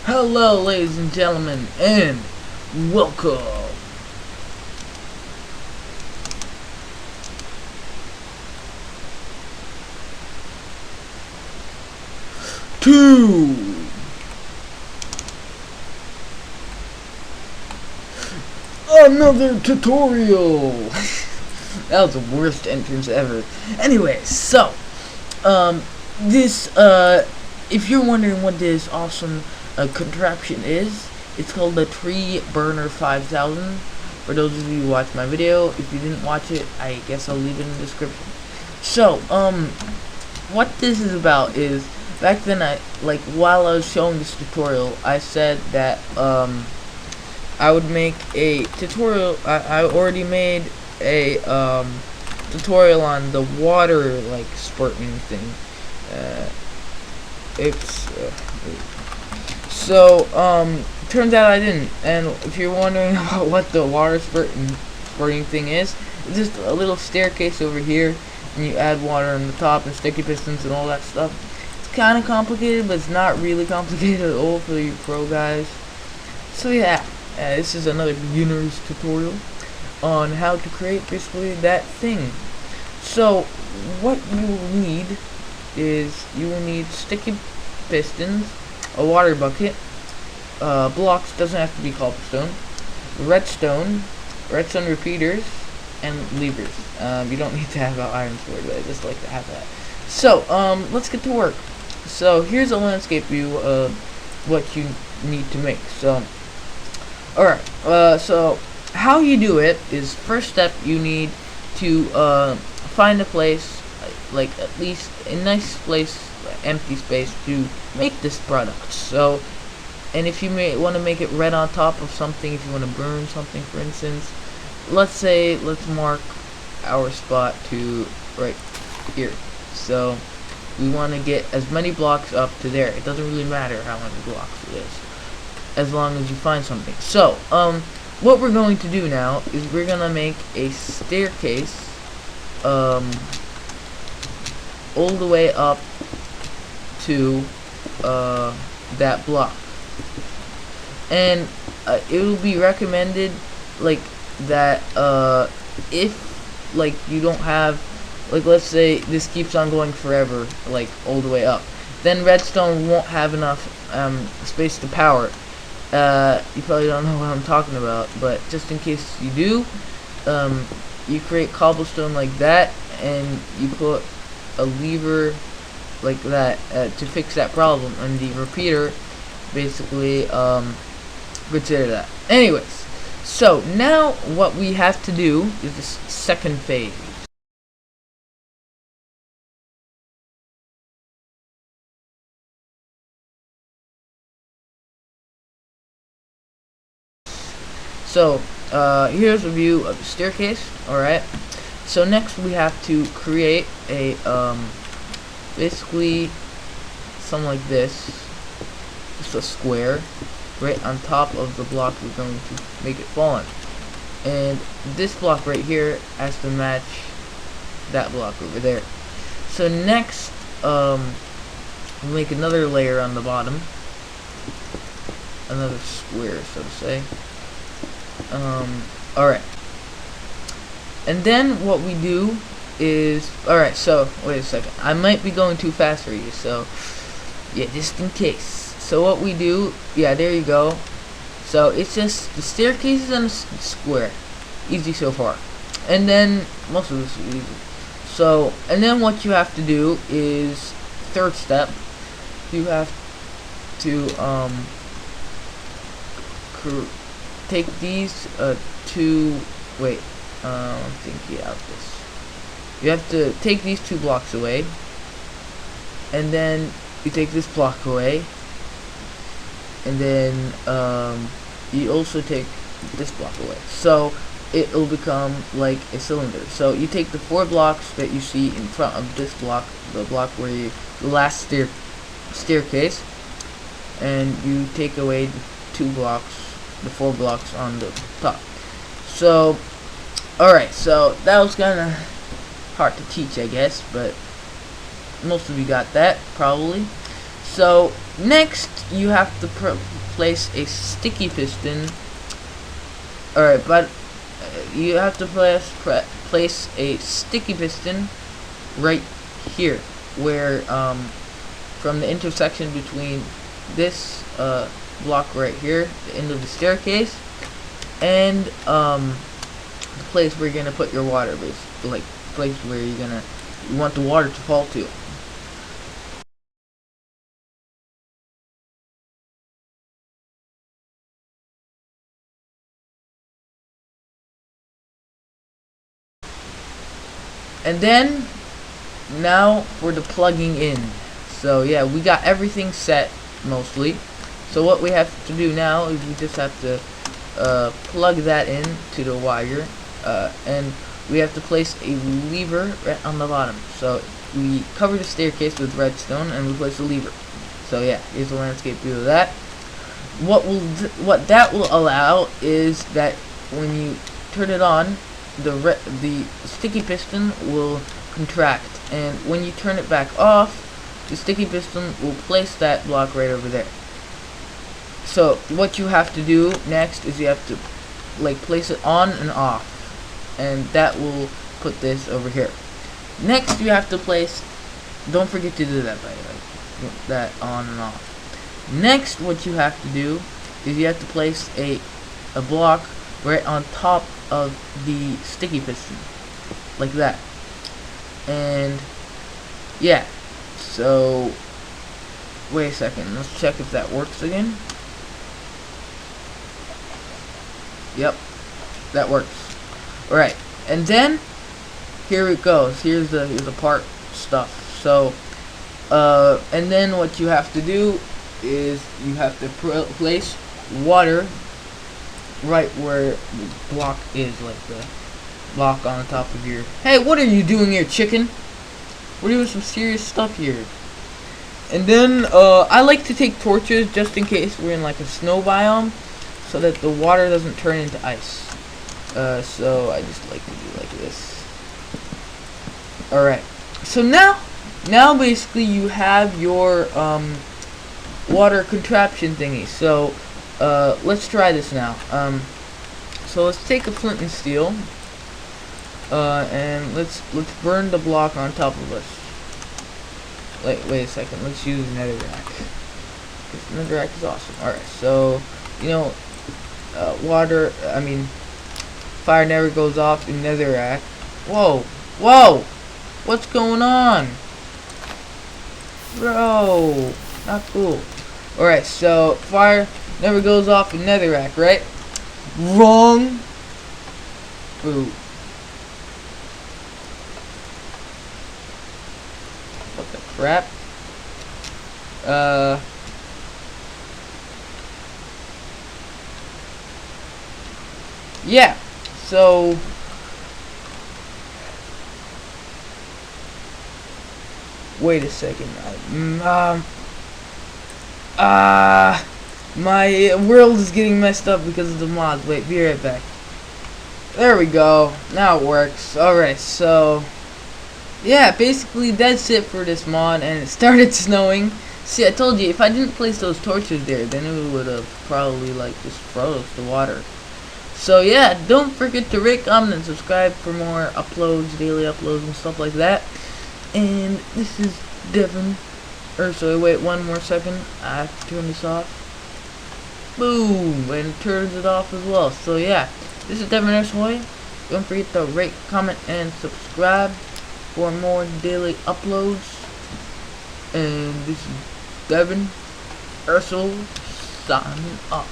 Hello, ladies and gentlemen, and welcome to another tutorial. That was the worst entrance ever. Anyway, so if you're wondering what this awesome contraption is, it's called the Tree Burner 5000. For those of you who watched my video, if you didn't watch it, I guess I'll leave it in the description. So, what this is about is, back then while I was showing this tutorial, I said that, I would make a tutorial. I already made a, tutorial on the water, spurting thing. Turns out I didn't. And if you're wondering about what the water spurting thing is, it's just a little staircase over here, and you add water on the top and sticky pistons and all that stuff. It's kind of complicated, but it's not really complicated at all for you pro guys. So yeah, this is another beginner's tutorial on how to create basically that thing. So what you will need is you will need sticky pistons, a water bucket, blocks, doesn't have to be cobblestone, redstone repeaters, and levers. You don't need to have an iron sword, but I just like to have that. So let's get to work. So here's a landscape view of what you need to make. So alright, so how you do it is, first step, you need to find a place, at least a nice place, empty space, to make this product. So, and if you want to make it red on top of something, if you want to burn something, for instance, let's mark our spot to right here. So we want to get as many blocks up to there. It doesn't really matter how many blocks it is, as long as you find something. So what we're going to do now is we're gonna make a staircase all the way up to that block, and it will be recommended that if you don't have, let's say this keeps on going forever, all the way up, then redstone won't have enough space to power it. You probably don't know what I'm talking about, but just in case you do, you create cobblestone like that, and you put a lever like that to fix that problem, and the repeater basically consider that. Anyways, so now what we have to do is the second phase. So here's a view of the staircase. Alright, so next we have to create a basically something like this, just a square right on top of the block we're going to make it fall on, and this block right here has to match that block over there. So next we'll make another layer on the bottom, another square, so to say. Alright, and then what we do is, alright, so wait a second, I might be going too fast for you, so yeah, just in case. So what we do, yeah, there you go. So it's just the staircase and a square. Easy so far. And then most of this is easy. So, and then what you have to do is, third step, you have to take these two, wait, I'm thinking out this. You have to take these two blocks away, and then you take this block away, and then you also take this block away. So it will become like a cylinder. So you take the 4 blocks that you see in front of this block, the block where you, the last staircase, and you take away the 2 blocks, the 4 blocks on the top. So alright, so that was kinda hard to teach, I guess, but most of you got that probably. So Next, you have to place a sticky piston. Alright, but you have to place a sticky piston right here, where from the intersection between this block right here, the end of the staircase, and the place where you're gonna put your water base, like place where you want the water to fall to. And then now for the plugging in. So yeah, we got everything set mostly. So what we have to do now is we just have to plug that in to the wire, and we have to place a lever right on the bottom. So we cover the staircase with redstone and we place a lever. So yeah, here's the landscape view of that. What that will allow is that when you turn it on, the sticky piston will contract, and when you turn it back off, the sticky piston will place that block right over there. So what you have to do next is you have to place it on and off, and that will put this over here. Next you have to place, don't forget to do that by the way, that on and off. Next what you have to do is you have to place a block right on top of the sticky piston, like that. And yeah, so wait a second, let's check if that works again. Yep, that works. Alright, and then here it goes. Here's the part stuff. So and then what you have to do is you have to place water right where the block is, like the block on the top of your... Hey, what are you doing here, chicken? We're doing some serious stuff here. And then I like to take torches just in case we're in like a snow biome, so that the water doesn't turn into ice. So I just like to do like this. Alright, so now basically you have your water contraption thingy. So let's try this now. So let's take a flint and steel, and let's burn the block on top of us. Wait a second, let's use netherrack, because netherrack is awesome. Alright, so fire never goes off in netherrack. Whoa, what's going on, bro? Not cool. Alright, so fire never goes off in netherrack, right? Wrong. Boo. What the crap? Yeah, so wait a second. My world is getting messed up because of the mods. Wait, be right back. There we go. Now it works. Alright, so yeah, basically that's it for this mod, and it started snowing. See, I told you, if I didn't place those torches there, then it would have probably just froze the water. So yeah, don't forget to rate, comment, and subscribe for more uploads, daily uploads and stuff like that. And this is Devin. Ersoy, wait one more second. I have to turn this off. Boom! And it turns it off as well. So yeah, this is Devin Ersoy. Don't forget to rate, comment, and subscribe for more daily uploads. And this is Devin Ersoy signing off.